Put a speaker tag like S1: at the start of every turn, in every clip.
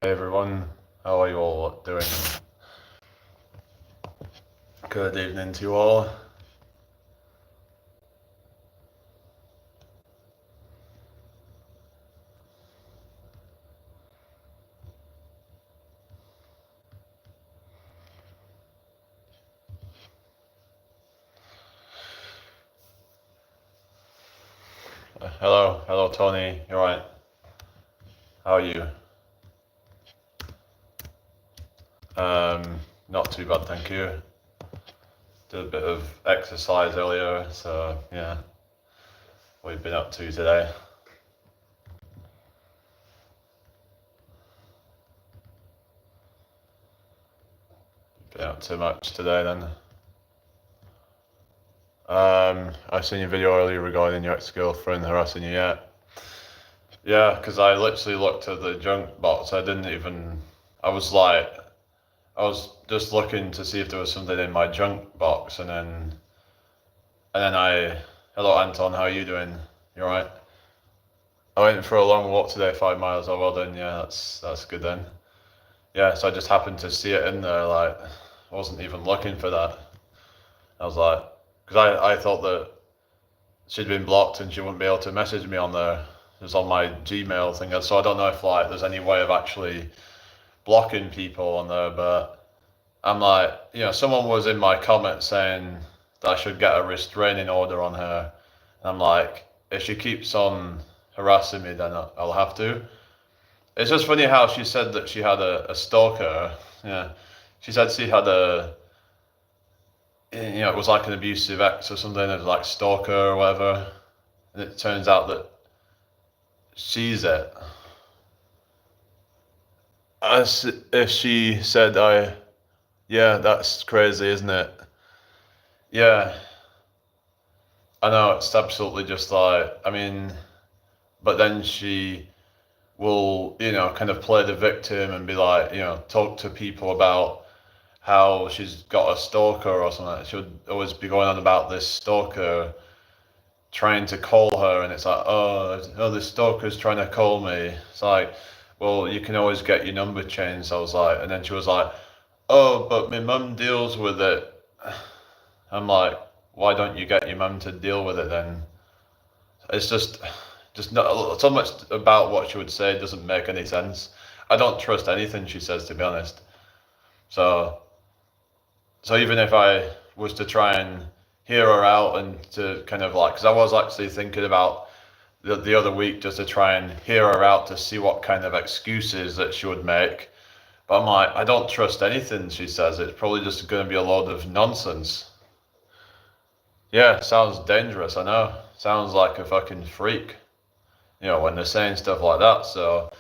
S1: Hey everyone, how are you all doing? Good evening to you all. Hello Tony, you alright? How are you? Not too bad, thank you. Did a bit of exercise earlier, so yeah. What have you been up to today? Been up too much today then? I've seen your video earlier regarding your ex-girlfriend harassing you, yeah. Yeah, because I literally looked at the junk box. I was just looking to see if there was something in my junk box, and then hello Anton, how are you doing? You alright? I went for a long walk today, 5 miles. Oh, well done. Yeah, that's good then. Yeah, so I just happened to see it in there. Like, I wasn't even looking for that. I was like, because I thought that she'd been blocked and she wouldn't be able to message me on there. It was on my Gmail thing, so I don't know if like there's any way of actually blocking people on there. But I'm like, someone was in my comments saying that I should get a restraining order on her. And I'm like, if she keeps on harassing me, then I'll have to. It's just funny how she said that she had a stalker. Yeah, she said she had it was like an abusive ex or something, it was like stalker or whatever. And it turns out that she's it. As if she said, yeah, that's crazy, isn't it? Yeah, I know, it's absolutely just like, I mean, but then she will, kind of play the victim and be like, talk to people about how she's got a stalker or something. She would always be going on about this stalker trying to call her, and it's like, oh, this stalker's trying to call me. It's like, well, you can always get your number changed. So I was like, and then she was like, oh, but my mum deals with it. I'm like, why don't you get your mum to deal with it then? It's just not so much about what she would say doesn't make any sense. I don't trust anything she says, to be honest. So even if I was to try and hear her out and to kind of like, because I was actually thinking about the other week just to try and hear her out to see what kind of excuses that she would make. But I'm like, I don't trust anything she says. It's probably just going to be a load of nonsense. Yeah, sounds dangerous, I know. Sounds like a fucking freak, when they're saying stuff like that. So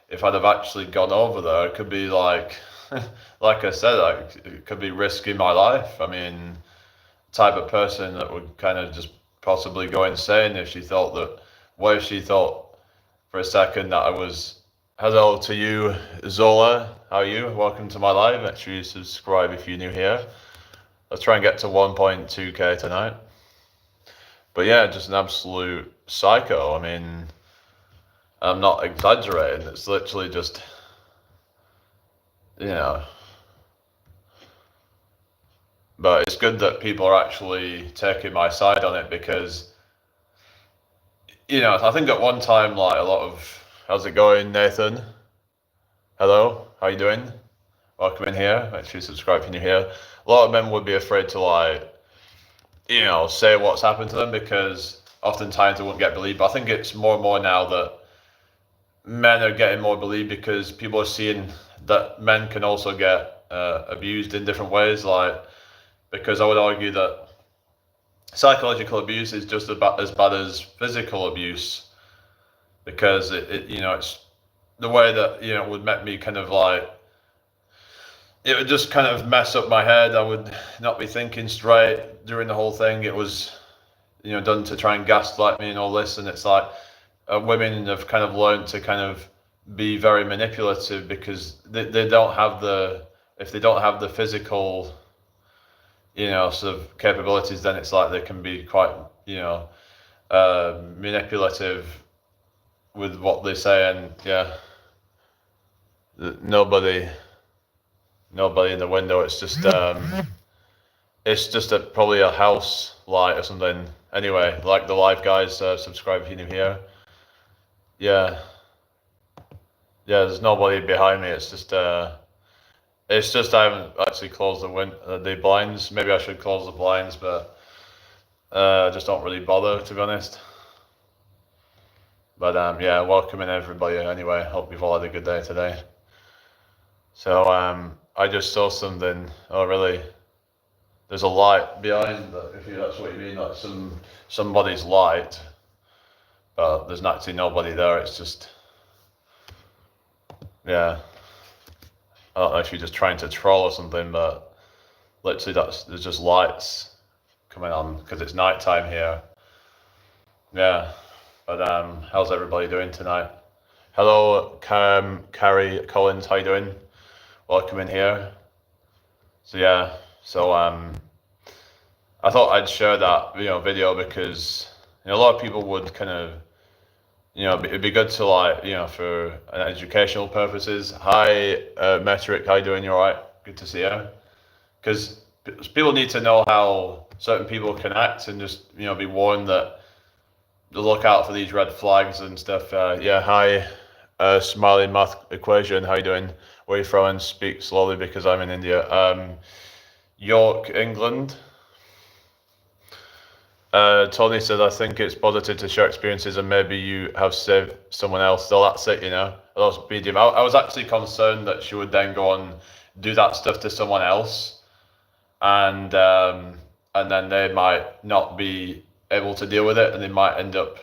S1: if I'd have actually gone over there, it could be like, like I said, it could be risking my life. I mean, type of person that would kind of just possibly go insane if she thought that, what if she thought for a second that I was, hello to you, Zola, how are you? Welcome to my live. Make sure you subscribe if you're new here. Let's try and get to 1.2k tonight. But yeah, just an absolute psycho. I mean, I'm not exaggerating. It's literally just, but it's good that people are actually taking my side on it because, I think at one time, like a lot of, how's it going, Nathan? Hello, how you doing? Welcome in here. Make sure you subscribe if you're new here. A lot of men would be afraid to like, say what's happened to them because oftentimes they won't get believed. But I think it's more and more now that men are getting more believed because people are seeing that men can also get abused in different ways. Like, because I would argue that psychological abuse is just about as bad as physical abuse because it's the way that would make me kind of like, it would just kind of mess up my head. I would not be thinking straight during the whole thing. It was done to try and gaslight me and all this, and it's like women have kind of learned to kind of be very manipulative because they don't have if they don't have the physical sort of capabilities, then it's like they can be quite manipulative with what they say. And nobody in the window. It's just probably a house light or something. Anyway, like the live guys, subscribe if you're new here. Yeah, there's nobody behind me. It's just I haven't actually closed the blinds. Maybe I should close the blinds, but I just don't really bother, to be honest. But yeah, welcome in everybody anyway. Hope you've all had a good day today. So I just saw something. Oh really? There's a light behind, if that's what you mean, like somebody's light. But there's actually nobody there. It's just, yeah. I don't know if you're just trying to troll or something, but literally there's just lights coming on because it's nighttime here. Yeah. But how's everybody doing tonight? Hello, Carrie Collins, how you doing? Welcome in here. So yeah, I thought I'd share that video because a lot of people would kind of it'd be good to for an educational purposes. Hi, Metric, how you doing? You all right? Good to see you. Because people need to know how certain people can act and just be warned that to look out for these red flags and stuff. Yeah, hi, Smiling Math Equation, how you doing? Where are you from? And speak slowly because I'm in India. York, England. Tony says, I think it's positive to share experiences and maybe you have saved someone else. So that's it, I was actually concerned that she would then go and do that stuff to someone else, and then they might not be able to deal with it, and they might end up,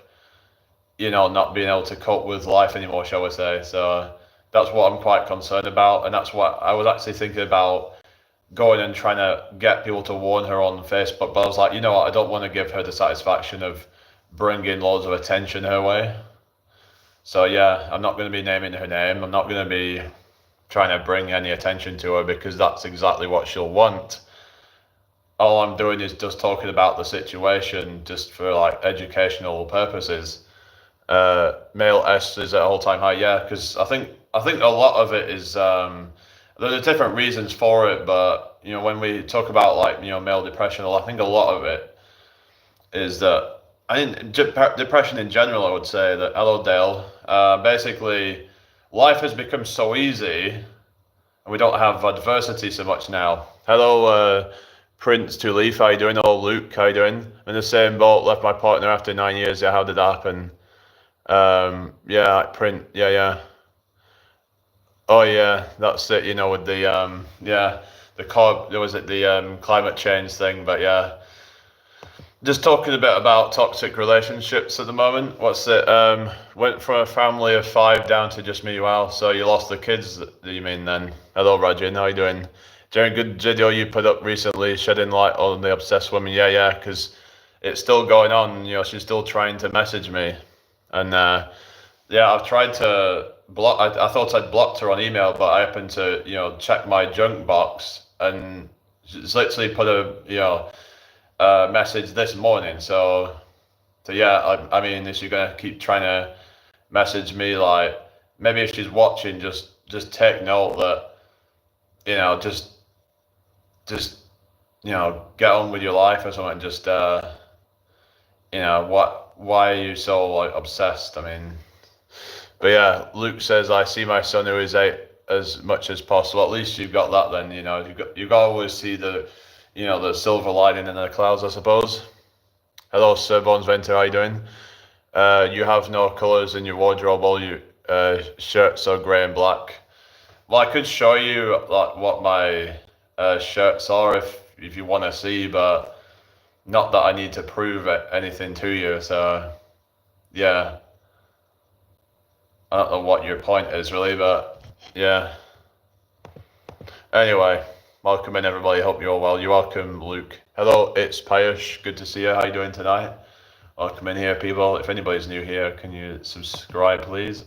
S1: not being able to cope with life anymore, shall we say. So that's what I'm quite concerned about, and that's what I was actually thinking about, going and trying to get people to warn her on Facebook, but I was like, what, I don't want to give her the satisfaction of bringing loads of attention her way. So yeah, I'm not going to be naming her name. I'm not going to be trying to bring any attention to her because that's exactly what she'll want. All I'm doing is just talking about the situation just for educational purposes. Male S is at all-time high, yeah, because I think a lot of it is there's different reasons for it, but when we talk about male depression, I think a lot of it is that depression in general. I would say that, hello Dale, basically life has become so easy and we don't have adversity so much now. Hello Prince to Leaf, how you doing? Hello Luke, how you doing? I'm in the same boat, left my partner after 9 years. Yeah, how did that happen? Yeah, Print, yeah. Oh yeah, that's it. With the the climate change thing. But yeah, just talking a bit about toxic relationships at the moment. What's it? Went from a family of 5 down to just me. Wow. So you lost the kids, do you mean then? Hello, Rajin. How you doing? During a good video you put up recently, shedding light on the obsessed woman. Yeah, because it's still going on. She's still trying to message me, and yeah, I've tried to block. I thought I'd blocked her on email, but I happened to check my junk box, and she's literally put a message this morning. So yeah, I mean, is she gonna keep trying to message me? Maybe if she's watching, just take note that just get on with your life or something. Just why are you so obsessed? I mean. But yeah, Luke says, I see my son who is 8 as much as possible. At least you've got that then, you've got to always see the silver lining in the clouds, I suppose. Hello, Sir Bones Venter, how you doing? You have no colours in your wardrobe, all your shirts are grey and black. Well, I could show you what my shirts are if you want to see, but not that I need to prove anything to you, so yeah. I don't know what your point is really, but yeah. Anyway, welcome in everybody. Hope you're all well. You're welcome, Luke. Hello, it's Piyush. Good to see you. How you doing tonight? Welcome in here, people. If anybody's new here, can you subscribe, please?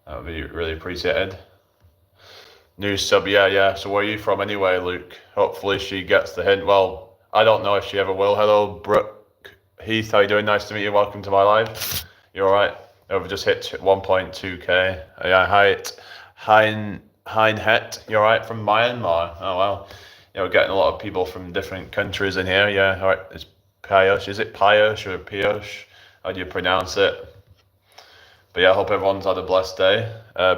S1: That would be really appreciated. New sub, yeah. So where are you from anyway, Luke? Hopefully she gets the hint. Well, I don't know if she ever will. Hello, Brooke Heath. How you doing? Nice to meet you. Welcome to my live. You all right? I've just hit 1.2k. Yeah, Hein Het, you're right, from Myanmar. Oh wow. We're getting a lot of people from different countries in here. Yeah, all right. It's Piyush. Is it Piyush or Piyush? How do you pronounce it? But yeah, I hope everyone's had a blessed day.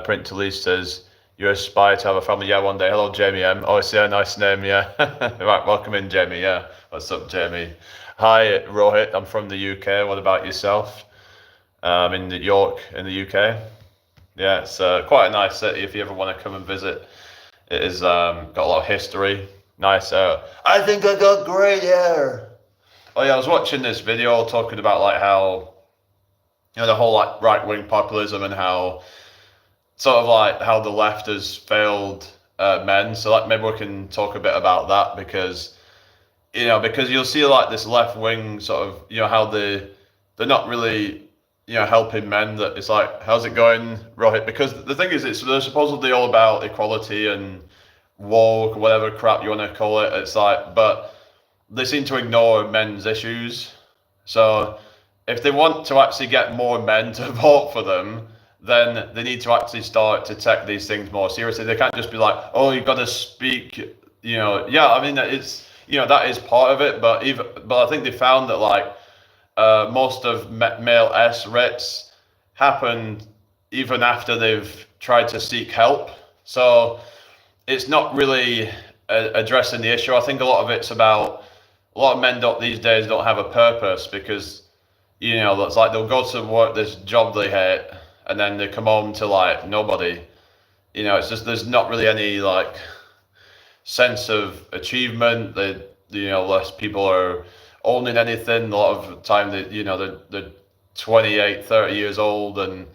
S1: Print to Lee says, you aspire to have a family. Yeah, one day. Hello, Jamie M. Oh, it's a nice name. Yeah. Right, welcome in, Jamie. Yeah. What's up, Jamie? Hi, Rohit. I'm from the UK. What about yourself? I'm in New York, in the UK. Yeah, it's quite a nice city if you ever want to come and visit. It is got a lot of history. Nice. I think I got great hair. Oh yeah, I was watching this video talking about like how the whole like right wing populism and how sort of like how the left has failed men. So like maybe we can talk a bit about that because because you'll see like this left wing sort of how they're not really helping men. That it's like, how's it going, Rohit? Because the thing is, they're supposedly all about equality and woke, whatever crap you want to call it. It's like, but they seem to ignore men's issues. So if they want to actually get more men to vote for them, then they need to actually start to take these things more seriously. They can't just be like, oh, you've got to speak. Yeah, I mean, it's that is part of it, but I think they found that like most of male S rates happen even after they've tried to seek help. So it's not really addressing the issue. I think a lot of it's about a lot of men these days don't have a purpose because it's like they'll go to work this job they hate and then they come home to like nobody. It's just there's not really any like sense of achievement. Less people are owning anything. A lot of the time they're 28, 30 years old, and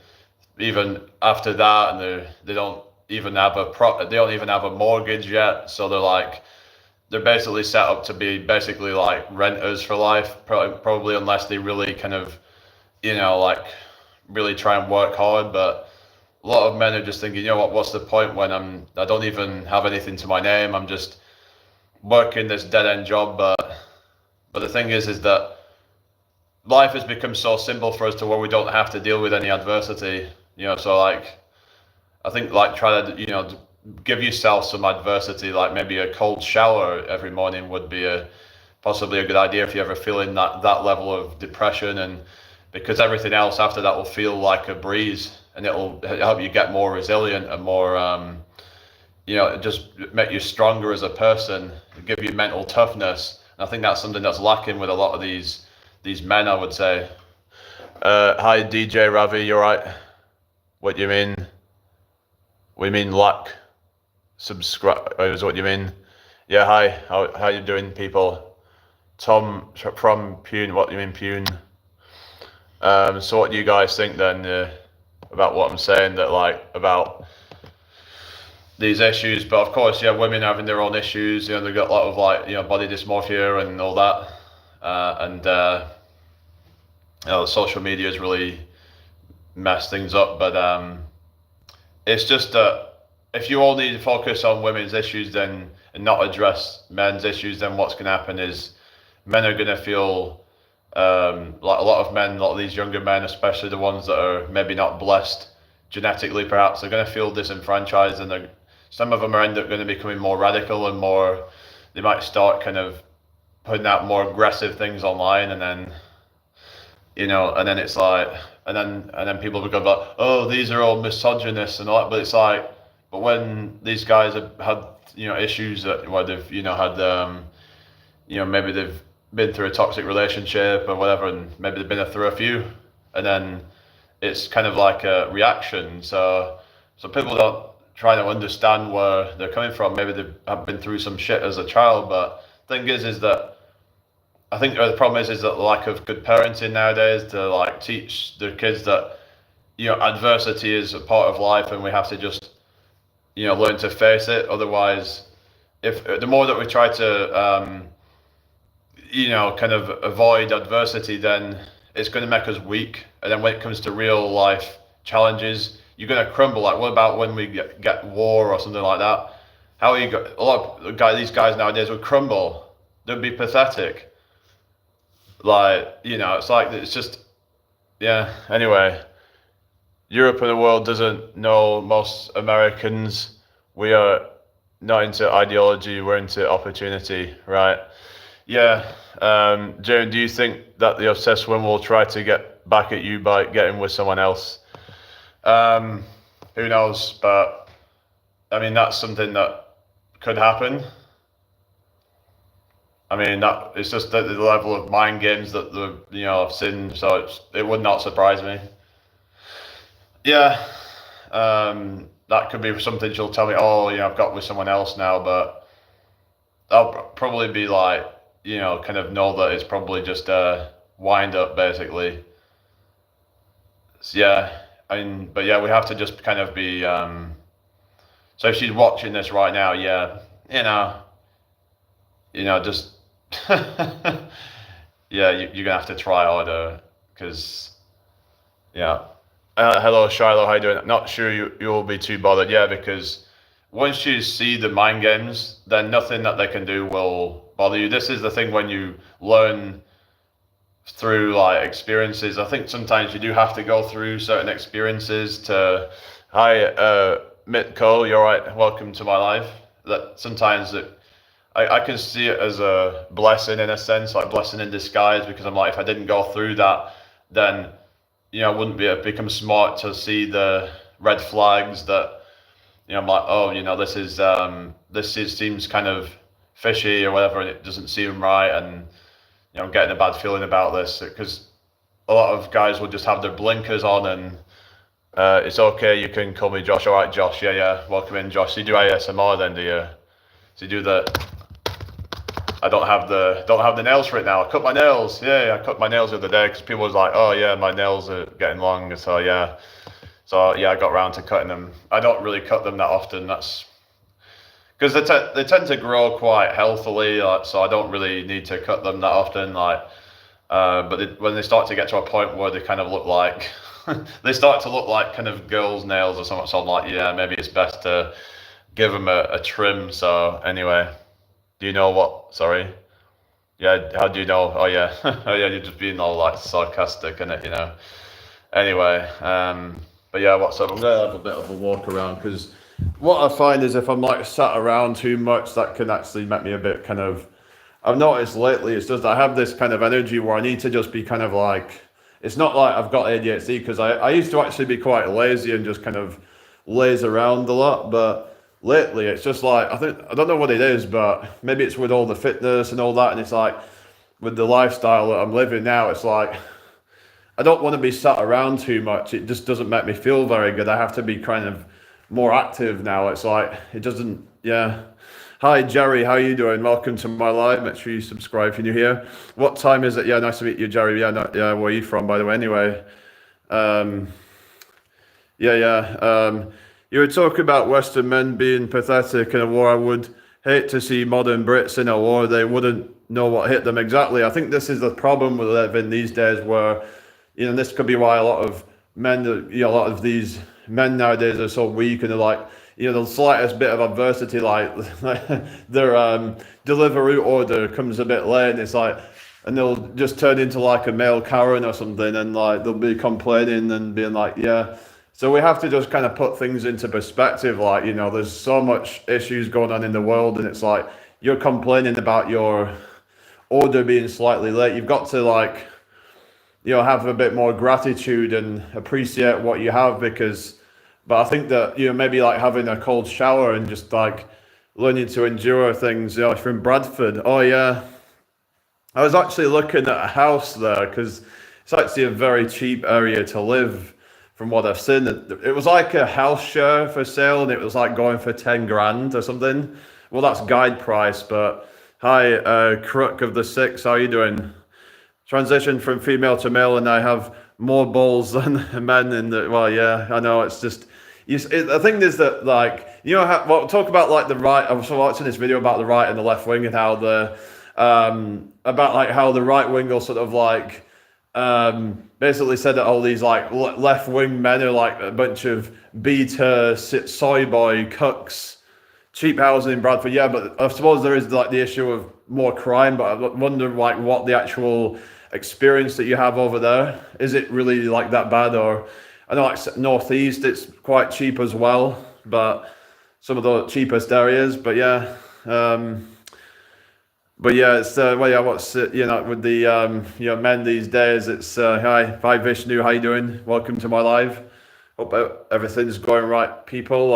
S1: even after that, and they don't even have a mortgage yet. So they're basically set up to be basically like renters for life, probably unless they really kind of like really try and work hard. But a lot of men are just thinking, what's the point when I don't even have anything to my name? I'm just working this dead end job. But the thing is that life has become so simple for us to where we don't have to deal with any adversity. So like I think like try to give yourself some adversity, like maybe a cold shower every morning would be possibly a good idea if you're ever feeling that level of depression, and because everything else after that will feel like a breeze, and it'll help you get more resilient and more just make you stronger as a person, give you mental toughness. And I think that's something that's lacking with a lot of these men, I would say. Hi DJ Ravi, you're right. What do you mean? We mean lack subscribe is what you mean. Yeah, hi. How you doing, people? Tom from Pune. What do you mean, Pune? So what do you guys think then about what I'm saying, that like about these issues? But of course, women having their own issues. They've got a lot of like body dysmorphia and all that, and the social media has really messed things up. But it's just that if you only focus on women's issues then and not address men's issues, then what's going to happen is men are going to feel like a lot of these younger men, especially the ones that are maybe not blessed genetically, perhaps, they're going to feel disenfranchised, and some of them are end up going to becoming more radical and more. They might start kind of putting out more aggressive things online, and then and then it's like, and then people become like, oh, these are all misogynists and all that. But it's like, but when these guys have had issues where they've had maybe they've been through a toxic relationship or whatever, and maybe they've been through a few, and then it's kind of like a reaction. So people don't try to understand where they're coming from. Maybe they have been through some shit as a child, but the thing is that I think the problem is that the lack of good parenting nowadays to like teach their kids that adversity is a part of life, and we have to just learn to face it. Otherwise, if the more that we try to kind of avoid adversity, then it's going to make us weak. And then when it comes to real life challenges, you're going to crumble. Like, what about when we get war or something like that? How are you? A lot of these guys nowadays would crumble. They'd be pathetic. Like, it's like, it's just, yeah. Anyway, Europe and the world doesn't know most Americans. We are not into ideology, we're into opportunity, right? Yeah. Jane, do you think that the obsessed women will try to get back at you by getting with someone else? Um, who knows? But I mean, that's something that could happen. I mean, that it's just the level of mind games that I've seen, so it would not surprise me. Yeah, that could be something she'll tell me. Oh, I've got with someone else now, but I'll probably be like, kind of know that it's probably just a wind up, basically. So, yeah, I mean, but yeah, we have to just kind of be. So if she's watching this right now, yeah, just yeah, you're gonna have to try harder, because yeah. Hello, Shiloh. How you doing? Not sure you'll be too bothered. Yeah, because once you see the mind games, then nothing that they can do will bother you. This is the thing when you learn through like experiences. I think sometimes you do have to go through certain experiences to. Hi, Mitko. You're right. Welcome to my life. That sometimes I can see it as a blessing in a sense, like blessing in disguise, because I'm like, if I didn't go through that, then I wouldn't become smart to see the red flags that, I'm like, oh, seems kind of fishy or whatever, and it doesn't seem right, and I'm getting a bad feeling about this, because a lot of guys will just have their blinkers on, and it's okay, you can call me Josh. All right, Josh. Yeah, welcome in, Josh. So you do ASMR then, do you? So you do the. I don't have the nails for it now. I cut my nails. Yeah, I cut my nails the other day because people was like, oh yeah, my nails are getting long. So yeah, I got around to cutting them. I don't really cut them that often. That's because they tend to grow quite healthily. So I don't really need to cut them that often. But when they start to get to a point where they kind of look like they start to look like kind of girls' nails or something. So I'm like, yeah, maybe it's best to give them a trim. So anyway. Do you know what? Sorry. Yeah, how do you know? Oh yeah. Oh yeah, you're just being all like sarcastic in it. Anyway, but yeah, what's up? I'm gonna have a bit of a walk around, because what I find is if I'm like sat around too much, that can actually make me a bit kind of. I've noticed lately, it's just I have this kind of energy where I need to just be kind of like. It's not like I've got ADHD, because I used to actually be quite lazy and just kind of laze around a lot, but lately it's just like I don't know what it is, but maybe it's with all the fitness and all that, and it's like with the lifestyle that I'm living now, it's like I don't want to be sat around too much. It just doesn't make me feel very good. I have to be kind of more active now. It's like it doesn't. Yeah. Hi Jerry, how are you doing? Welcome to my live. Make sure you subscribe if you're new here. What time is it? Yeah, nice to meet you, Jerry. Yeah, yeah. Where are you from, by the way? Anyway, yeah. You were talking about Western men being pathetic in a war. I would hate to see modern Brits in a war. They wouldn't know what hit them exactly. I think this is the problem we live in these days, where, this could be why a lot of men, a lot of these men nowadays are so weak, and they're like, the slightest bit of adversity, like their delivery order comes a bit late, and it's like, and they'll just turn into like a male Karen or something, and like they'll be complaining and being like, yeah. So we have to just kind of put things into perspective, like, there's so much issues going on in the world, and it's like, you're complaining about your order being slightly late. You've got to like, have a bit more gratitude and appreciate what you have, but I think that, maybe like having a cold shower and just like learning to endure things, from Bradford. Oh yeah. I was actually looking at a house there, because it's actually a very cheap area to live. From what I've seen, it was like a house share for sale, and it was like going for 10 grand or something. Well, that's guide price, but hi, Crook of the Six, how are you doing? Transition from female to male, and I have more balls than men in the, well, yeah, I know, it's just, the thing is that, like, talk about like the right, I was watching this video about the right and the left wing, and how about like how the right wing will sort of like, basically said that all these like left-wing men are like a bunch of beta soy boy cucks, cheap housing in Bradford. Yeah, but I suppose there is like the issue of more crime, but I wonder like what the actual experience that you have over there, is it really like that bad? Or I know like northeast, it's quite cheap as well, but some of the cheapest areas. But yeah, it's well, yeah. What's with the men these days? It's hi Vishnu, how you doing? Welcome to my live. Hope everything's going right, people.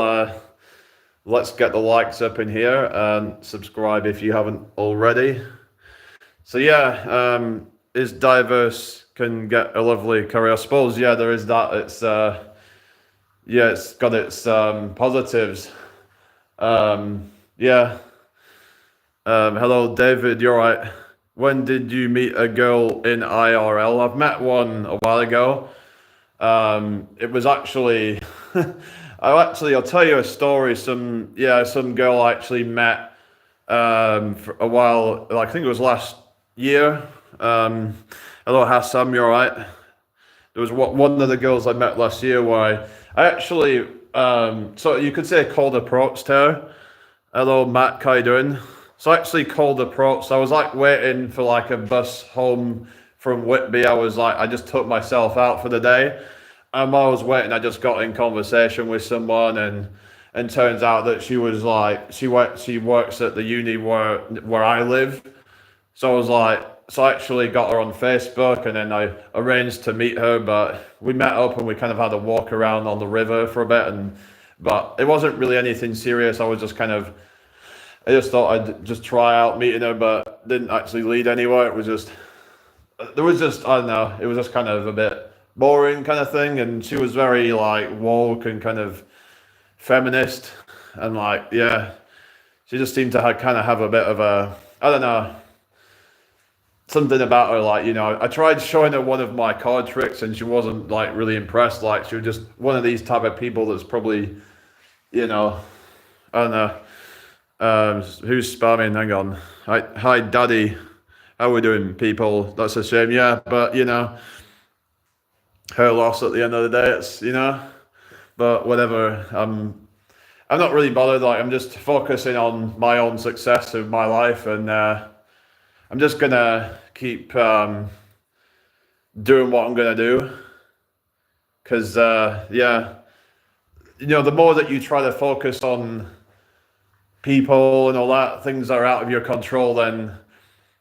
S1: Let's get the likes up in here and subscribe if you haven't already. So yeah, is diverse can get a lovely career. I suppose yeah, there is that. It's it's got its positives. Yeah. Hello, David. You're right. When did you meet a girl in IRL? I've met one a while ago. It was actually, I'll tell you a story. Some girl I actually met for a while. Like I think it was last year. Hello, Hassam. You're right. There was one of the girls I met last year where I actually, so you could say cold approached her. Hello, Matt. How you doing? So I actually cold approached. I was like waiting for like a bus home from Whitby. I just took myself out for the day. And while I was waiting, I just got in conversation with someone, and turns out that she was like she works at the uni where I live. So I actually got her on Facebook, and then I arranged to meet her. But we met up and we kind of had a walk around on the river for a bit, but it wasn't really anything serious. I just thought I'd just try out meeting her, but didn't actually lead anywhere. It was just I don't know. It was just kind of a bit boring kind of thing, and she was very like woke and kind of feminist, and like she just seemed to have a bit of a, I don't know, something about her. Like I tried showing her one of my card tricks, and she wasn't like really impressed. Like she was just one of these type of people that's probably I don't know. Who's spamming? Hang on. Hi, Daddy. How we doing, people? That's a shame. Yeah, but her loss at the end of the day. It's but whatever. I'm not really bothered. Like I'm just focusing on my own success of my life, and I'm just gonna keep doing what I'm gonna do. Because the more that you try to focus on people and all that, things that are out of your control, then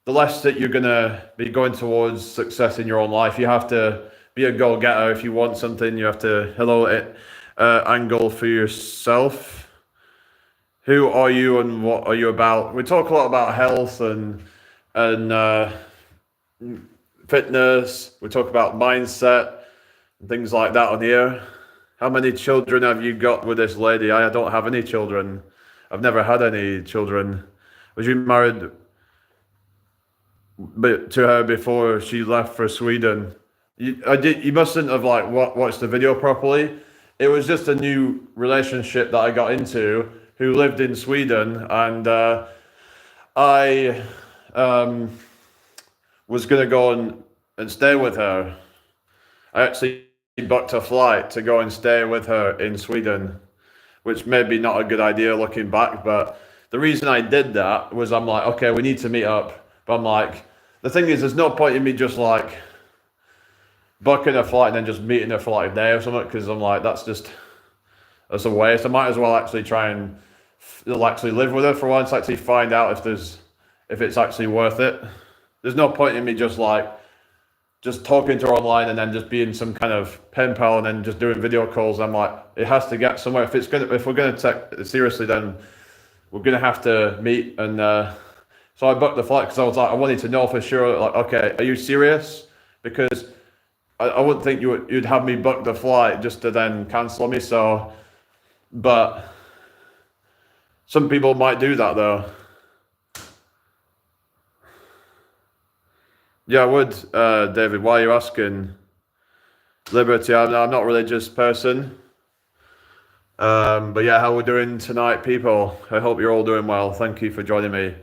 S1: the less that you're going to be going towards success in your own life. You have to be a go-getter. If you want something, you have to angle for yourself. Who are you and what are you about? We talk a lot about health and fitness. We talk about mindset and things like that on here. How many children have you got with this lady? I don't have any children. I've never had any children. Was you married to her before she left for Sweden? You mustn't have like watched the video properly. It was just a new relationship that I got into who lived in Sweden, and I was gonna go and stay with her. I actually booked a flight to go and stay with her in Sweden, which may be not a good idea looking back, but the reason I did that was I'm like, okay, we need to meet up. But I'm like, the thing is, there's no point in me just like booking a flight and then just meeting her for like a day or something, because I'm like, that's a waste. I might as well actually try and actually live with her for once, actually find out if it's actually worth it. There's no point in me just talking to her online and then just being some kind of pen pal and then just doing video calls. I'm like, it has to get somewhere. If we're gonna take it seriously, then we're gonna have to meet. And so I booked the flight because I was like, I wanted to know for sure. Like, okay, are you serious? Because I wouldn't think you'd have me book the flight just to then cancel me. So, but some people might do that though. Yeah, I would, David. Why are you asking? Liberty, I'm not a religious person. But yeah, how we're doing tonight, people? I hope you're all doing well. Thank you for joining me.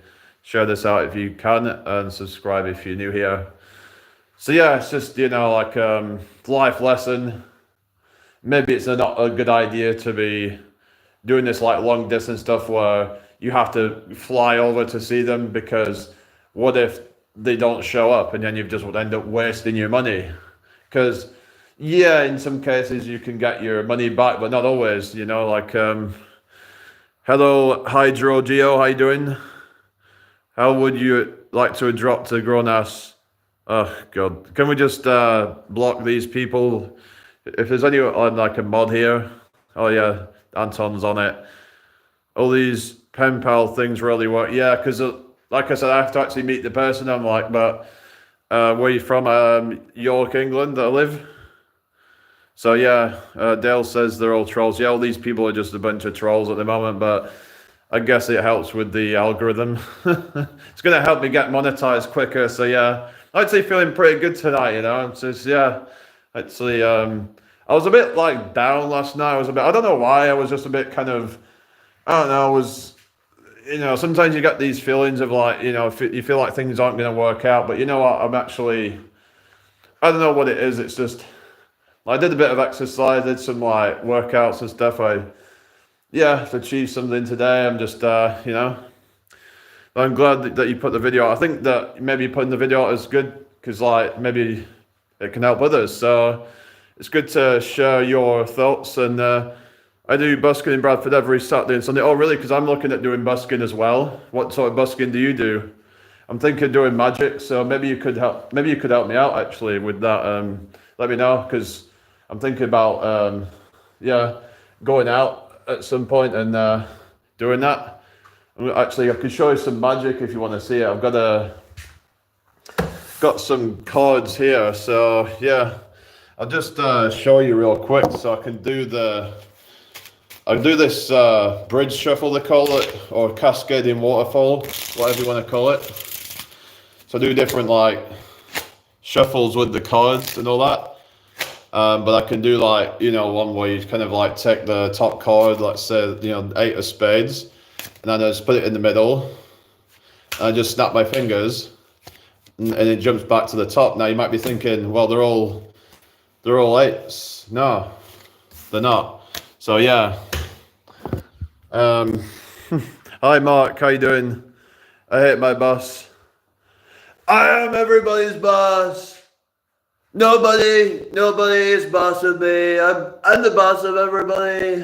S1: Share this out if you can, and subscribe if you're new here. So yeah, it's just, like life lesson. Maybe it's not a good idea to be doing this like long distance stuff where you have to fly over to see them, because what if they don't show up and then you've just would end up wasting your money? Because Yeah, in some cases you can get your money back, but not always. Like hello, Hydro Geo, how you doing? How would you like to drop to grown ass? Oh God, can we just block these people? If there's any on like a mod here, oh yeah, Anton's on it. All these pen pal things really work. Yeah, because like I said, I have to actually meet the person. I'm like, but where you from? York, England. I live. So yeah, Dale says they're all trolls. Yeah, all these people are just a bunch of trolls at the moment, but I guess it helps with the algorithm. It's gonna help me get monetized quicker. So yeah, I'm actually feeling pretty good tonight. Yeah, actually, I was a bit like down last night. I don't know why. I was just a bit kind of, I don't know. Sometimes you get these feelings of like, you feel like things aren't gonna work out. But you know what? I don't know what it is. It's just. I did a bit of exercise, did some like workouts and stuff. I've achieved something today. I'm just, I'm glad that you put the video out. I think that maybe putting the video out is good because like maybe it can help others. So it's good to share your thoughts. And I do busking in Bradford every Saturday and Sunday. Oh, really? Because I'm looking at doing busking as well. What sort of busking do you do? I'm thinking of doing magic. So maybe you could help. Maybe you could help me out actually with that. Let me know because I'm thinking about, going out at some point and doing that. Actually, I can show you some magic if you want to see it. I've got some cards here. So yeah, I'll just show you real quick. So I can do this bridge shuffle, they call it, or cascading waterfall, whatever you want to call it. So I do different like shuffles with the cards and all that. But I can do like, one where you kind of like take the top card, let's say, 8 of spades, and then I just put it in the middle, and I just snap my fingers, and it jumps back to the top. Now you might be thinking, well, they're all 8s. No, they're not. So yeah. Hi Mark, how you doing? I hate my boss. I am everybody's boss. Nobody is boss of me. I'm the boss of everybody.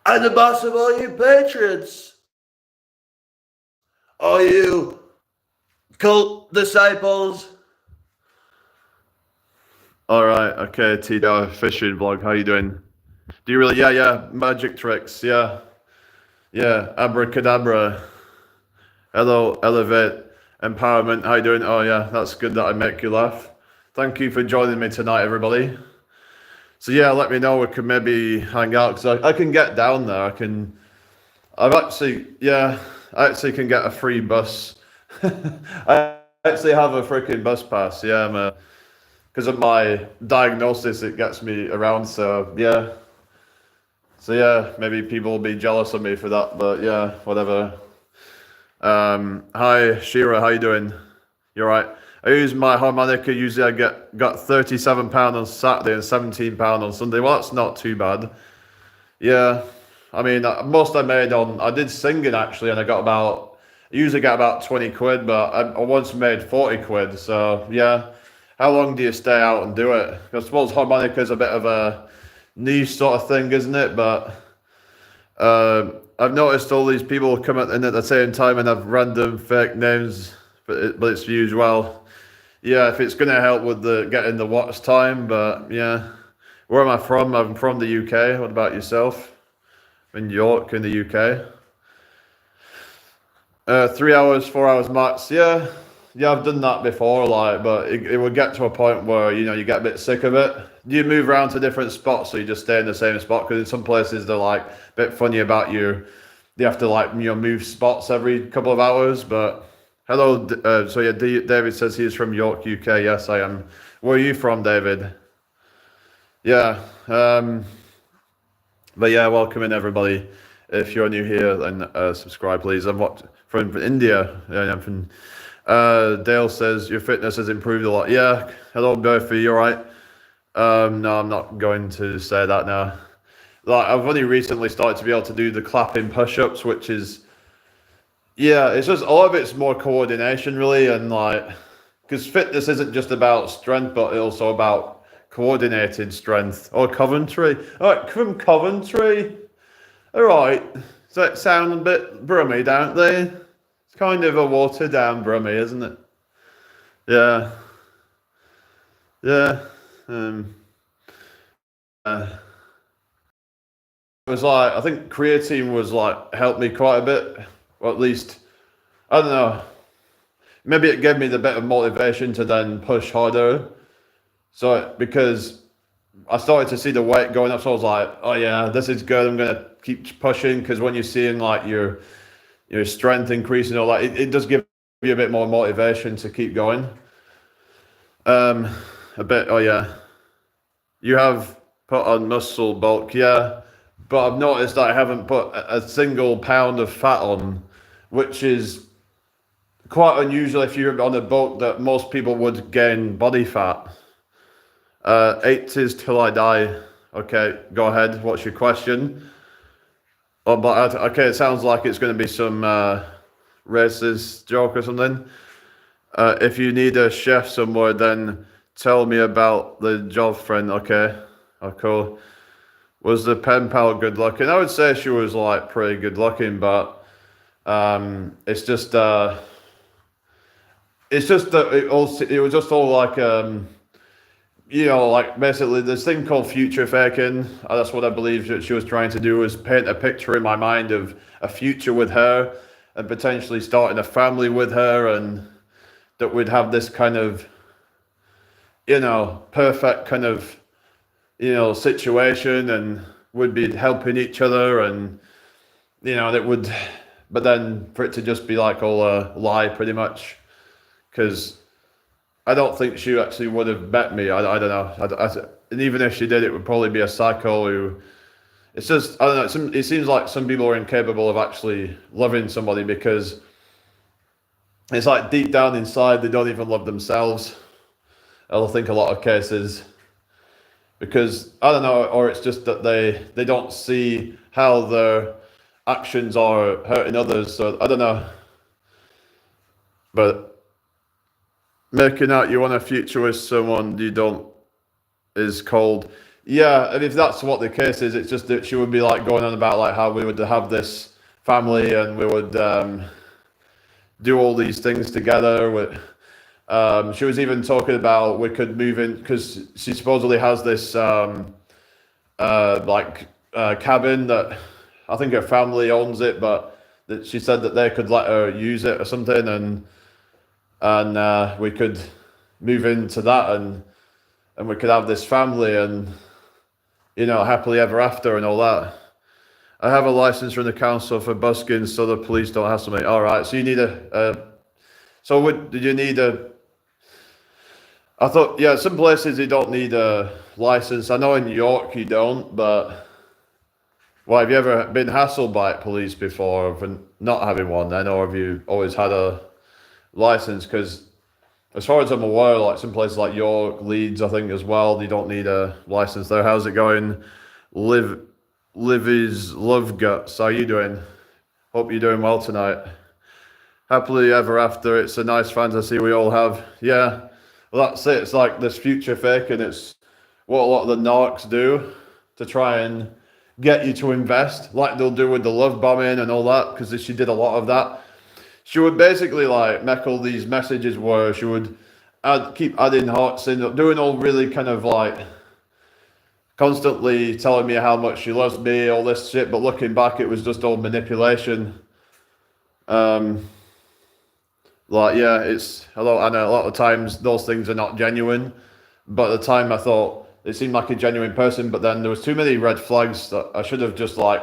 S1: I'm the boss of all you patriots. All you cult disciples. All right, okay, Tito, fishing blog, how you doing? Do you really, yeah, magic tricks, yeah, abracadabra. Hello, elevate. Empowerment, how you doing? Oh yeah, that's good that I make you laugh. Thank you for joining me tonight, everybody. So yeah, let me know, we can maybe hang out, because I can get down there. I actually can get a free bus. I actually have a freaking bus pass, yeah, because of my diagnosis, it gets me around, so yeah. So yeah, maybe people will be jealous of me for that, but yeah, whatever. Hi Shira, how you doing? You alright? I use my harmonica. Usually I got £37 on Saturday and £17 on Sunday. Well, that's not too bad. Yeah, I mean, most I did singing actually, and I usually get about 20 quid, but I once made 40 quid. So yeah, how long do you stay out and do it? I suppose harmonica is a bit of a niche sort of thing, isn't it? But I've noticed all these people come in at the same time and have random fake names, but it's used well. Yeah, if it's going to help with getting the watch time, but yeah. Where am I from? I'm from the UK. What about yourself? In York, in the UK. 3 hours, 4 hours max. Yeah, I've done that before, but it would get to a point where, you get a bit sick of it. Do you move around to different spots, or you just stay in the same spot? Because in some places they're a bit funny about you. They have to move spots every couple of hours. But hello, David says he's from York, UK. Yes, I am. Where are you from, David? Yeah. But yeah, welcome in everybody. If you're new here, then subscribe, please. I'm from India. Yeah, I'm from. Dale says your fitness has improved a lot. Yeah. Hello, Murphy. You all right? No, I'm not going to say that now. I've only recently started to be able to do the clapping push-ups, which is, yeah, it's just a lot of it's more coordination really, and because fitness isn't just about strength, but also about coordinated strength. Or Coventry. All right, from Coventry. All right. So it sound a bit Brummy, don't they? It's kind of a watered down Brummy, isn't it? Yeah. Yeah. Um, uh, it was like, I think creatine was like helped me quite a bit, or at least, I don't know. Maybe it gave me the bit of motivation to then push harder. So because I started to see the weight going up, so I was like, oh yeah, this is good. I'm gonna keep pushing, because when you're seeing like your strength increasing, all that, it does give you a bit more motivation to keep going. Um, a bit. Oh yeah, you have put on muscle bulk, yeah, but I've noticed that I haven't put a single pound of fat on, which is quite unusual if you're on a bulk that most people would gain body fat. 80s till I die. Okay, go ahead. What's your question? Oh, but okay, it sounds like it's going to be some racist joke or something. If you need a chef somewhere, then tell me about the job friend. Okay, oh cool. Was the pen pal good looking? I would say she was like pretty good looking, but it's just that it was just all like like basically this thing called future faking. That's what I believe that she was trying to do, was paint a picture in my mind of a future with her and potentially starting a family with her, and that we'd have this kind of, perfect kind of, situation, and would be helping each other, and, that would, but then for it to just be like all a lie pretty much, because I don't think she actually would have met me. I don't know. And even if she did, it would probably be a psycho who. It's just, I don't know. It seems like some people are incapable of actually loving somebody, because it's like deep down inside they don't even love themselves. I think a lot of cases, because I don't know, or it's just that they don't see how their actions are hurting others. So I don't know, but. Making out you want a future with someone you don't is cold. Yeah, and if that's what the case is, it's just that she would be like going on about like how we would have this family, and we would do all these things together. She was even talking about we could move in, because she supposedly has this cabin that I think her family owns it, but that she said that they could let her use it or something, and we could move into that, and we could have this family, and happily ever after and all that. I have a license from the council for busking, so the police don't hassle me. All right, so you need did you need a? I thought, yeah, some places you don't need a license. I know in New York you don't, but well, have you ever been hassled by police before for not having one then, or have you always had a license? Because as far as I'm aware, like some places like York, Leeds, I think as well, you don't need a license there. How's it going? Livy's Love Guts, how are you doing? Hope you're doing well tonight. Happily ever after, it's a nice fantasy we all have. Yeah, well that's it. It's like this future fake, and it's what a lot of the narcs do to try and get you to invest, like they'll do with the love bombing and all that, because she did a lot of that. She would basically like make all these messages where she would keep adding hearts in, doing all really kind of like constantly telling me how much she loves me, all this shit. But looking back, it was just all manipulation. It's a lot. I know a lot of times those things are not genuine, but at the time I thought they seemed like a genuine person. But then there was too many red flags that I should have just like.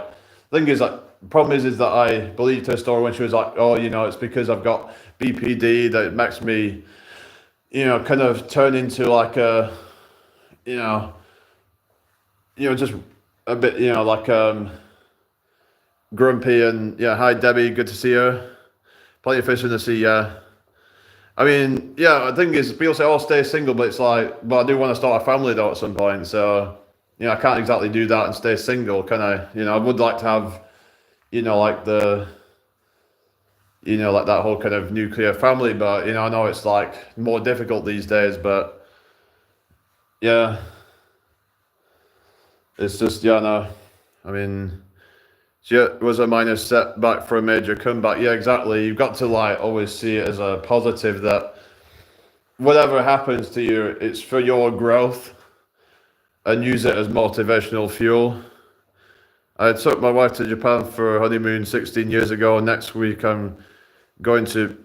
S1: Thing is that. Problem is that I believed her story when she was like, oh, it's because I've got BPD that makes me, kind of turn into like a, just a bit, grumpy, and yeah, hi Debbie, good to see you. Plenty of fish in the sea, yeah. I mean, yeah, the thing is, people say, oh, stay single, but it's like, but I do want to start a family though at some point, so, I can't exactly do that and stay single, can I? I would like to have, like the, like that whole kind of nuclear family. But I know it's like more difficult these days. But yeah, it's just no. I mean, yeah, it was a minor setback for a major comeback. Yeah, exactly. You've got to like always see it as a positive that whatever happens to you, it's for your growth, and use it as motivational fuel. I took my wife to Japan for a honeymoon 16 years ago. Next week, I'm going to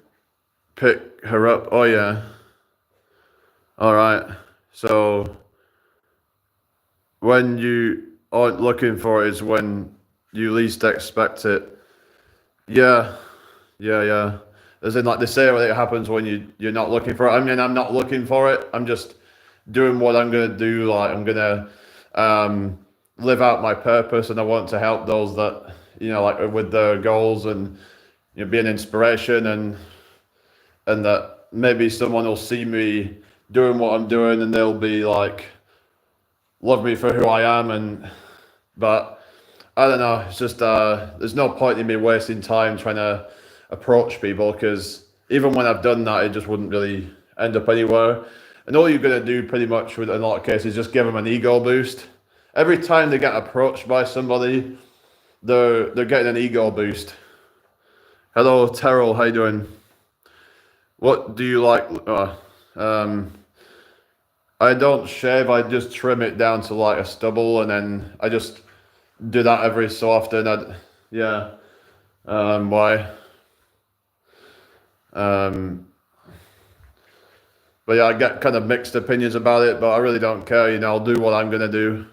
S1: pick her up. Oh, yeah. All right. So, when you aren't looking for it is when you least expect it. Yeah. Yeah. As in, like, they say it happens when you're not looking for it. I mean, I'm not looking for it. I'm just doing what I'm going to do. Like, I'm going to live out my purpose, and I want to help those that, like with their goals, and, be an inspiration, and that maybe someone will see me doing what I'm doing, and they'll be like, love me for who I am. But I don't know. It's just, there's no point in me wasting time trying to approach people, because even when I've done that, it just wouldn't really end up anywhere. And all you're going to do pretty much with, in a lot of cases, is just give them an ego boost. Every time they get approached by somebody, they're getting an ego boost. Hello, Terrell, how you doing? What do you like? I don't shave, I just trim it down to like a stubble, and then I just do that every so often. Why? But yeah, I get kind of mixed opinions about it, but I really don't care. I'll do what I'm gonna do.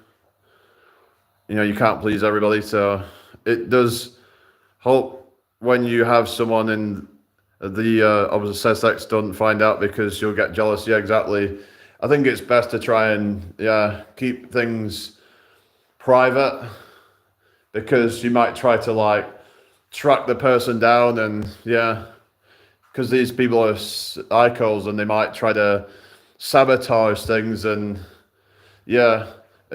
S1: You can't please everybody, so it does hope when you have someone in the opposite sex don't find out, because you'll get jealous. Yeah, exactly. I think it's best to try and keep things private, because you might try to like track the person down, and because these people are psychos, and they might try to sabotage things, and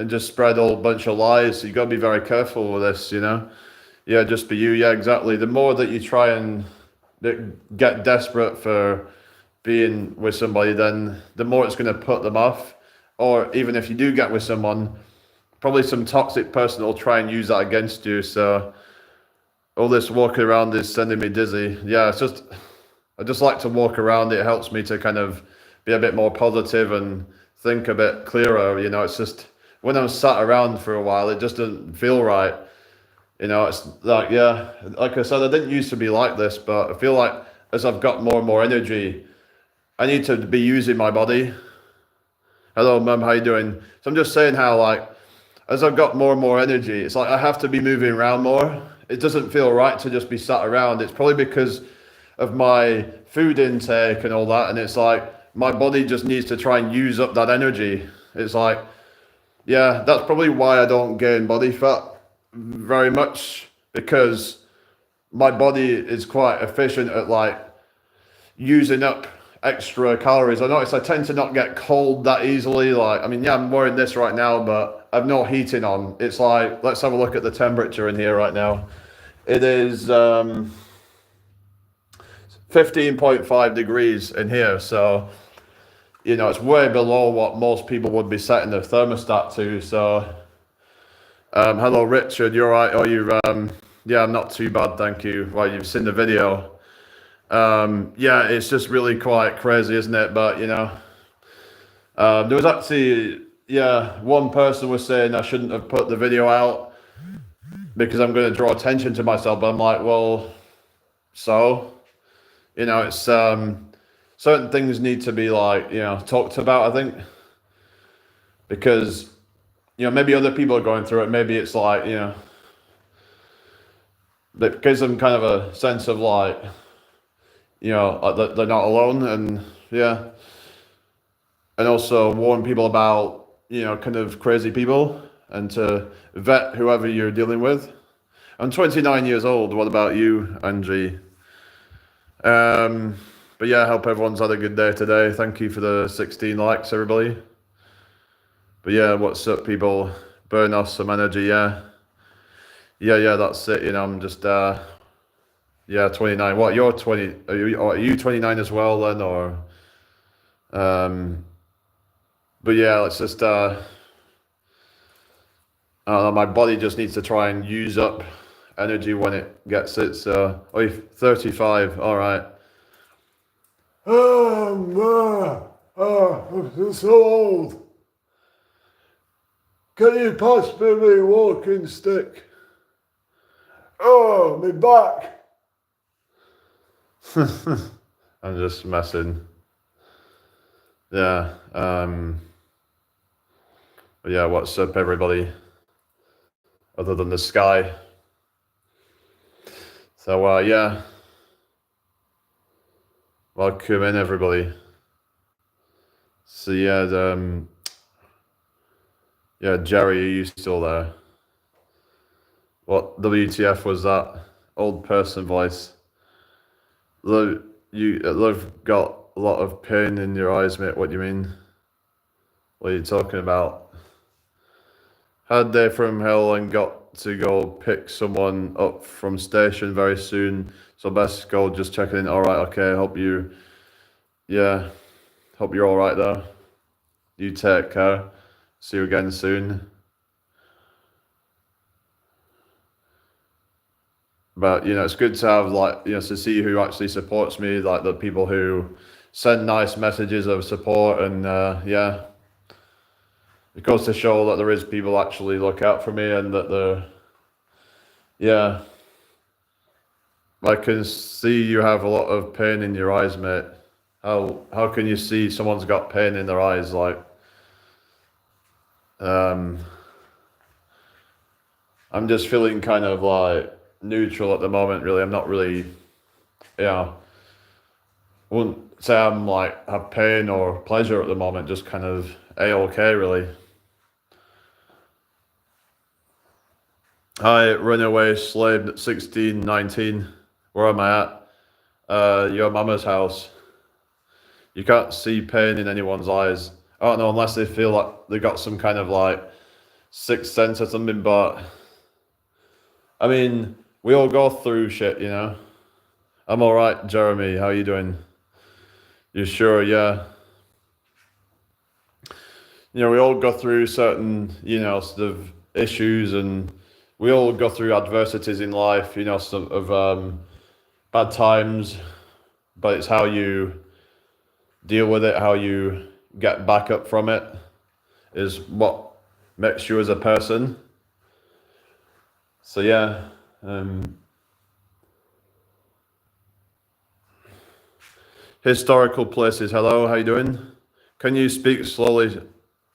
S1: just spread a whole bunch of lies. So you got to be very careful with this, just be you. Yeah, exactly. The more that you try and get desperate for being with somebody, then the more it's going to put them off. Or even if you do get with someone, probably some toxic person will try and use that against you. So all this walking around is sending me dizzy. Yeah, I just like to walk around. It helps me to kind of be a bit more positive and think a bit clearer. It's just when I'm sat around for a while, it just doesn't feel right. It's like, like I said, I didn't used to be like this, but I feel like as I've got more and more energy, I need to be using my body. Hello, Mum, how you doing? So I'm just saying how, like, as I've got more and more energy, it's like I have to be moving around more. It doesn't feel right to just be sat around. It's probably because of my food intake and all that, and it's like my body just needs to try and use up that energy. It's like, that's probably why I don't gain body fat very much, because my body is quite efficient at like using up extra calories. I notice I tend to not get cold that easily. Like, I mean, I'm wearing this right now, but I've no heating on. It's like, let's have a look at the temperature in here right now. It is 15.5 degrees in here, so it's way below what most people would be setting their thermostat to. So hello, Richard. You're right. Oh, I'm not too bad, thank you. Well, you've seen the video. It's just really quite crazy, isn't it? But there was actually one person was saying I shouldn't have put the video out because I'm going to draw attention to myself. But I'm like, well, so it's certain things need to be like talked about, I think, because maybe other people are going through it. Maybe it's like, that gives them kind of a sense of like, like they're not alone, and and also warn people about, kind of crazy people, and to vet whoever you're dealing with. I'm 29 years old. What about you, Angie? But I hope everyone's had a good day today. Thank you for the 16 likes, everybody. But what's up, people? Burn off some energy, that's it. I'm just Yeah, 29. What, you're 20? Are you 29 as well then, or? Um, but yeah, let's just. I don't know, my body just needs to try and use up energy when it gets it. So, oh, you're 35. All right. I'm so old. Can you pass me my walking stick? Oh, my back. I'm just messing. Yeah. Yeah, what's up, everybody? Other than the sky. So, yeah. Welcome in, everybody. So, yeah, yeah, Jerry, are you still there? What WTF was that? Old person voice. You've got a lot of pain in your eyes, mate. What do you mean? What are you talking about? Had day from hell and got to go pick someone up from station very soon. So best go just checking in. All right, okay. Hope you're all right there. You take care. See you again soon. But it's good to have to see who actually supports me, like the people who send nice messages of support, and yeah, it goes to show that there is people actually look out for me, and that yeah, I can see you have a lot of pain in your eyes, mate. How can you see someone's got pain in their eyes? Um, I'm just feeling kind of like neutral at the moment. Really, I'm not really, yeah. I wouldn't say I'm like have pain or pleasure at the moment. Just kind of a-okay, really. Hi, runaway slave 1619. Where am I at? Your mama's house. You can't see pain in anyone's eyes. I don't know, unless they feel like they got some kind of like sixth sense or something, but I mean, we all go through shit, I'm alright, Jeremy. How you doing? You sure? Yeah. We all go through certain, sort of issues, and we all go through adversities in life, sort of bad times, but it's how you deal with it, how you get back up from it, is what makes you as a person. So yeah, historical places. Hello, how you doing? Can you speak slowly?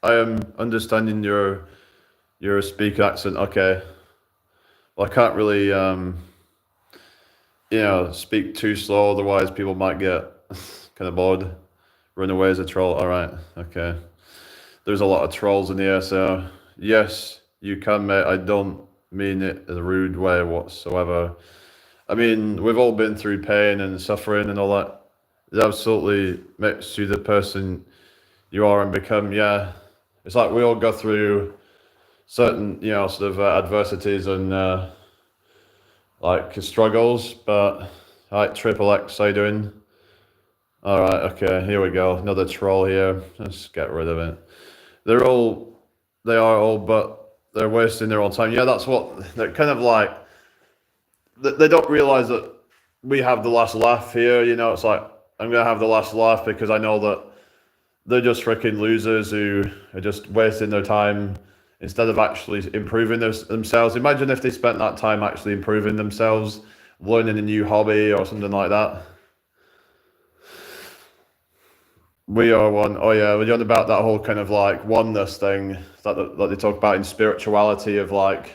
S1: I am understanding your speak accent. Okay. Well, I can't really speak too slow, otherwise people might get kind of bored. Run away as a troll. All right. Okay. There's a lot of trolls in here, so yes, you can, mate. I don't mean it in a rude way whatsoever. I mean, we've all been through pain and suffering and all that. It absolutely makes you the person you are and become. Yeah, it's like we all go through certain, sort of adversities and like struggles. But all right, Triple X, how you doing? All right, okay, here we go. Another troll here. Let's get rid of it. They are all, but they're wasting their own time. Yeah, that's what they're kind of like. They don't realize that we have the last laugh here. It's like I'm gonna have the last laugh because I know that they're just freaking losers who are just wasting their time instead of actually improving themselves. Imagine if they spent that time actually improving themselves, learning a new hobby or something like that. We are one. Oh yeah, we're on about that whole kind of like oneness thing that they talk about in spirituality of like,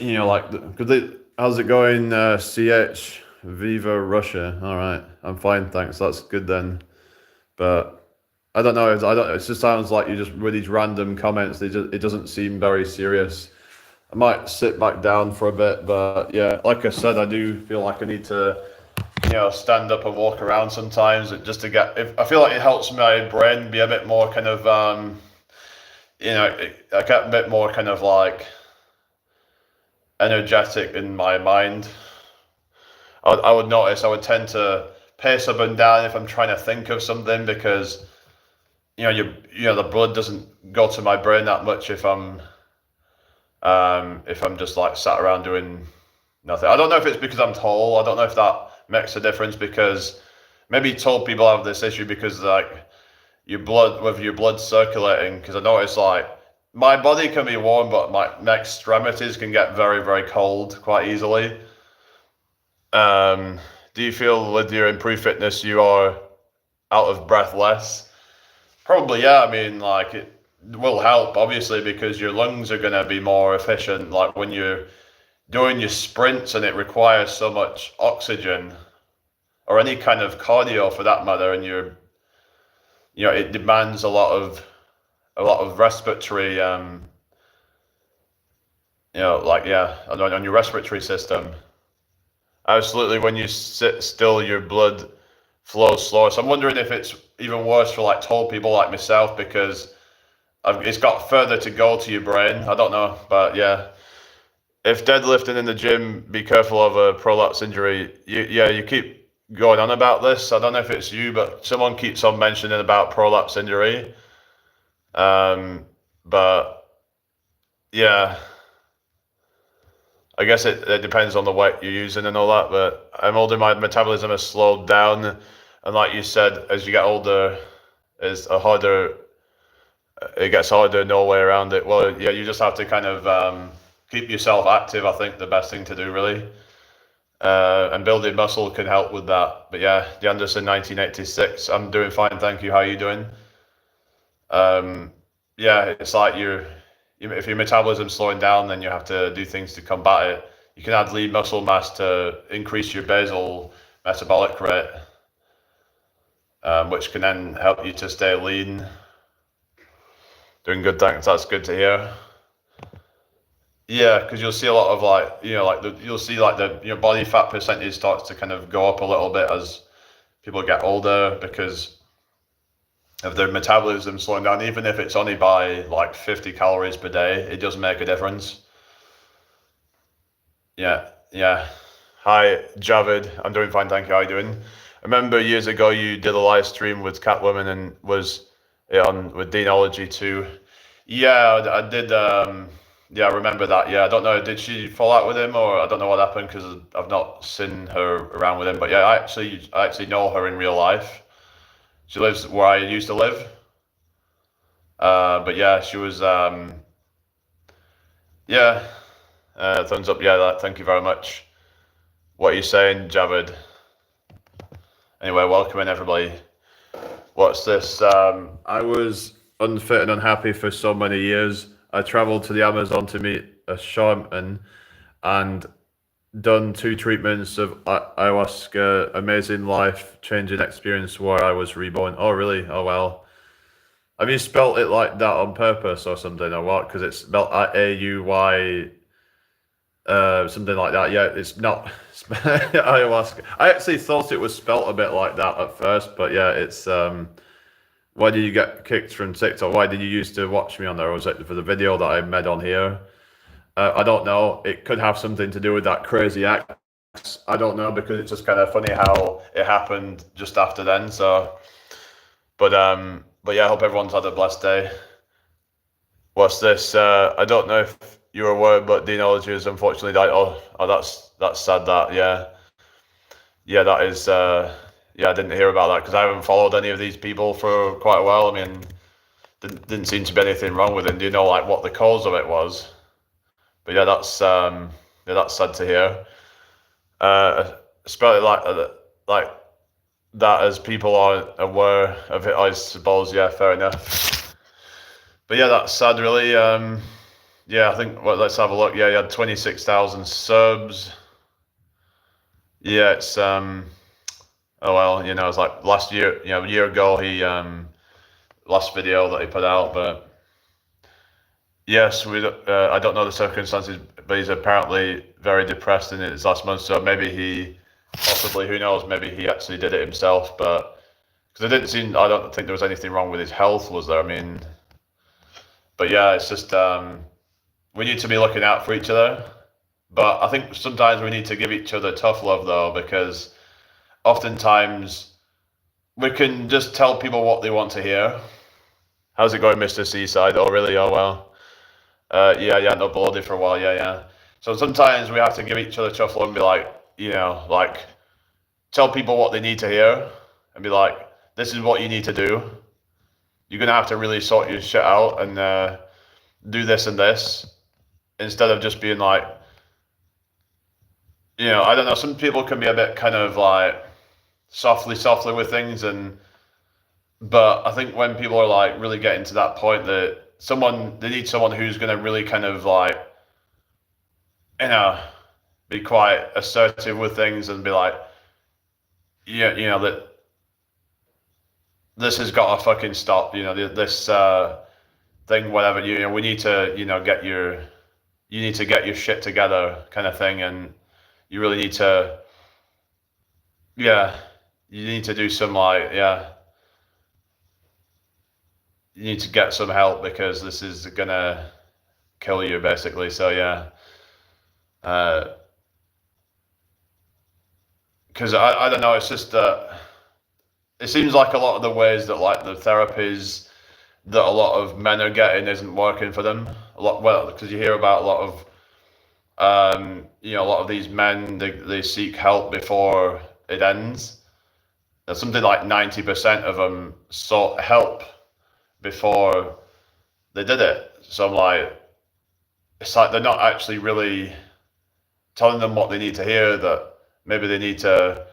S1: how's it going? CH Viva Russia. All right, I'm fine, thanks. That's good then. But I don't know. I don't. It just sounds like you just with these random comments. It doesn't seem very serious. I might sit back down for a bit, but yeah, like I said, I do feel like I need to stand up and walk around sometimes just to get. I feel like it helps my brain be a bit more kind of, I get a bit more kind of like energetic in my mind. I would notice I would tend to pace up and down if I'm trying to think of something, because the blood doesn't go to my brain that much if I'm just like sat around doing nothing. I don't know if it's because I'm tall. I don't know if that makes a difference, because maybe tall people have this issue because like your blood circulating. Because I notice like my body can be warm, but my extremities can get very, very cold quite easily. Do you feel with your improved fitness you are out of breath less? Probably, yeah. I mean, like it will help obviously because your lungs are going to be more efficient. Like when you're doing your sprints and it requires so much oxygen, or any kind of cardio for that matter, and it demands a lot of respiratory, like yeah, on your respiratory system. Absolutely, when you sit still, your blood flows slower. So I'm wondering if it's even worse for like tall people like myself, because it's got further to go to your brain. I don't know, but yeah. If deadlifting in the gym, be careful of a prolapse injury. You keep going on about this. I don't know if it's you, but someone keeps on mentioning about prolapse injury. But yeah, I guess it depends on the weight you're using and all that. But I'm older, my metabolism has slowed down, and like you said, as you get older, it gets harder, no way around it. Well, yeah, you just have to kind of keep yourself active. I think the best thing to do, really, and building muscle can help with that. But yeah, the Anderson 1986. I'm doing fine, thank you. How are you doing? Yeah, it's like if your metabolism's slowing down, then you have to do things to combat it. You can add lean muscle mass to increase your basal metabolic rate, which can then help you to stay lean. Doing good, thanks. That's good to hear. Yeah, because you'll see a lot of like, you'll see like your body fat percentage starts to kind of go up a little bit as people get older, because of their metabolism slowing down. Even if it's only by like 50 calories per day, it does make a difference. Yeah, yeah. Hi, Javid. I'm doing fine, thank you. How are you doing? I remember years ago you did a live stream with Catwoman and was on with Deanology too. Yeah, I did. Yeah, I remember that. Yeah, I don't know. Did she fall out with him, or I don't know what happened because I've not seen her around with him. But yeah, I actually know her in real life. She lives where I used to live. But yeah, she was. Yeah, thumbs up. Yeah, thank you very much. What are you saying, Javid? Anyway, welcoming everybody. What's this? I was unfit and unhappy for so many years. I traveled to the Amazon to meet a shaman and done 2 treatments of ayahuasca. Amazing life changing experience where I was reborn. Oh, really? Oh, well. Have you spelt it like that on purpose or something, or what? Because it's spelled AUY, something like that. Yeah, it's not ayahuasca. I actually thought it was spelt a bit like that at first, but yeah, it's why did you get kicked from TikTok? Why did you used to watch me on there? Or was it for the video that I made on here? I don't know. It could have something to do with that crazy act. I don't know, because it's just kind of funny how it happened just after then. So, but yeah, I hope everyone's had a blessed day. What's this? I don't know if you're aware, but Deanology has unfortunately died. Oh, that's sad. That yeah, that is. Yeah, I didn't hear about that because I haven't followed any of these people for quite a while. I mean, didn't seem to be anything wrong with him. Do you know like what the cause of it was? But yeah, that's sad to hear. Especially like that, as people are aware of it, I suppose. Yeah, fair enough. But yeah, that's sad, really. Yeah, I think. Well, let's have a look. Yeah, he had 26,000 subs. Yeah, it's Oh well, it's like last year. A year ago, he last video that he put out, but. Yes, I don't know the circumstances, but he's apparently very depressed in his last month. So maybe possibly, who knows? Maybe he actually did it himself. But because I don't think there was anything wrong with his health, was there? I mean, but yeah, it's just we need to be looking out for each other. But I think sometimes we need to give each other tough love though, because oftentimes we can just tell people what they want to hear. How's it going, Mr. Seaside? Oh, really? Oh, well. Yeah, no bloody for a while. Yeah. So sometimes we have to give each other tough love and be like, like tell people what they need to hear and be like, this is what you need to do. You're going to have to really sort your shit out and do this and this instead of just being like, I don't know. Some people can be a bit kind of like softly with things, but I think when people are like really getting to that point that they need someone who's going to really kind of like, be quite assertive with things and be like, that this has got to fucking stop. This thing, whatever. We need to, you need to get your shit together, kind of thing, and you really need to, you need to do some like, you need to get some help because this is gonna kill you, basically. So because I don't know, it's just that it seems like a lot of the ways that like the therapies that a lot of men are getting isn't working for them. Because you hear about a lot of a lot of these men, they seek help before it ends. There's something like 90% of them sought help before they did it. So I'm like, it's like they're not actually really telling them what they need to hear, that maybe they need to,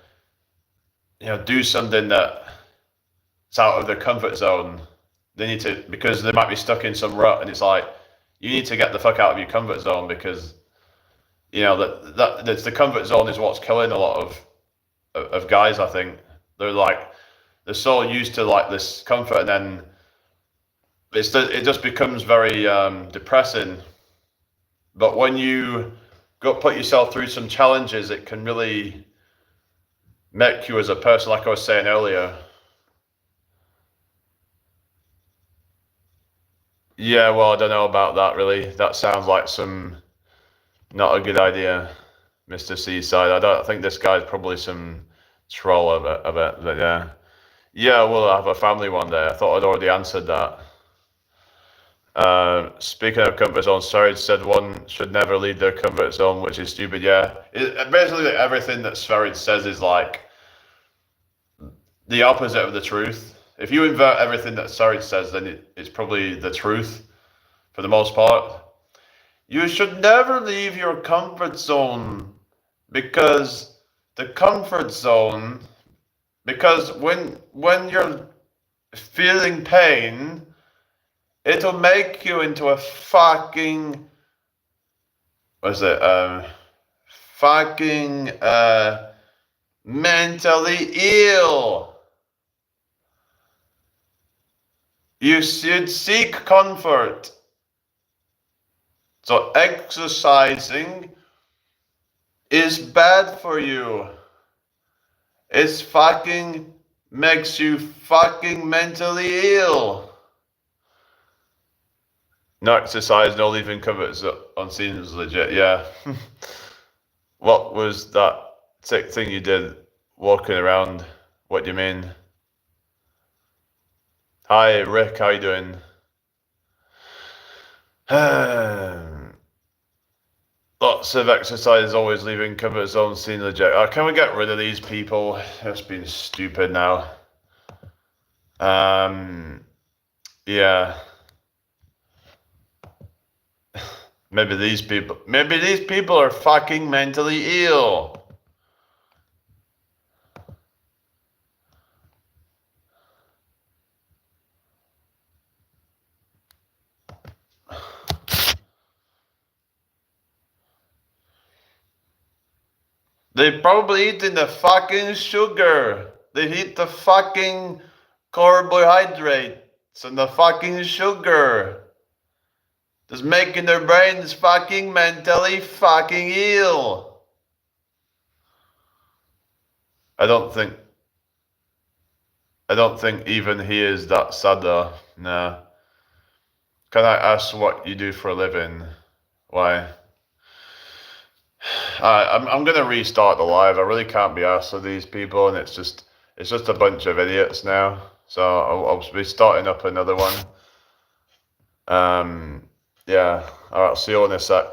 S1: do something that's out of their comfort zone. They need to, because they might be stuck in some rut, and it's like, you need to get the fuck out of your comfort zone because, that's the comfort zone is what's killing a lot of guys, I think. They're so used to like this comfort, and then it just becomes very depressing. But when you put yourself through some challenges, it can really make you as a person, like I was saying earlier. Yeah, well, I don't know about that really. That sounds like not a good idea, Mr. Seaside. I think this guy's probably some troll of it, but yeah. Yeah, we'll have a family one day. I thought I'd already answered that. Speaking of comfort zone, Sarge said one should never leave their comfort zone, which is stupid. Yeah, basically everything that Sarge says is like the opposite of the truth. If you invert everything that Sarge says, then it's probably the truth for the most part. You should never leave your comfort zone because when you're feeling pain, it'll make you into a fucking, fucking mentally ill. You should seek comfort. So exercising is bad for you. It fucking makes you fucking mentally ill. No exercise, no leaving comfort zone seems legit, yeah. What was that sick thing you did walking around? What do you mean? Hi, Rick, how you doing? Lots of exercise, always leaving comfort zone, seem legit. Can we get rid of these people? It's been stupid now. Yeah. Maybe these people are fucking mentally ill. They probably eating the fucking sugar. They eat the fucking carbohydrates and the fucking sugar. Just making their brains fucking mentally fucking ill. I don't think even he is that sad though. Nah. Can I ask what you do for a living? Why? I'm gonna restart the live. I really can't be arsed with these people, and it's just a bunch of idiots now. So I'll be starting up another one. Yeah. All right. See you in a sec.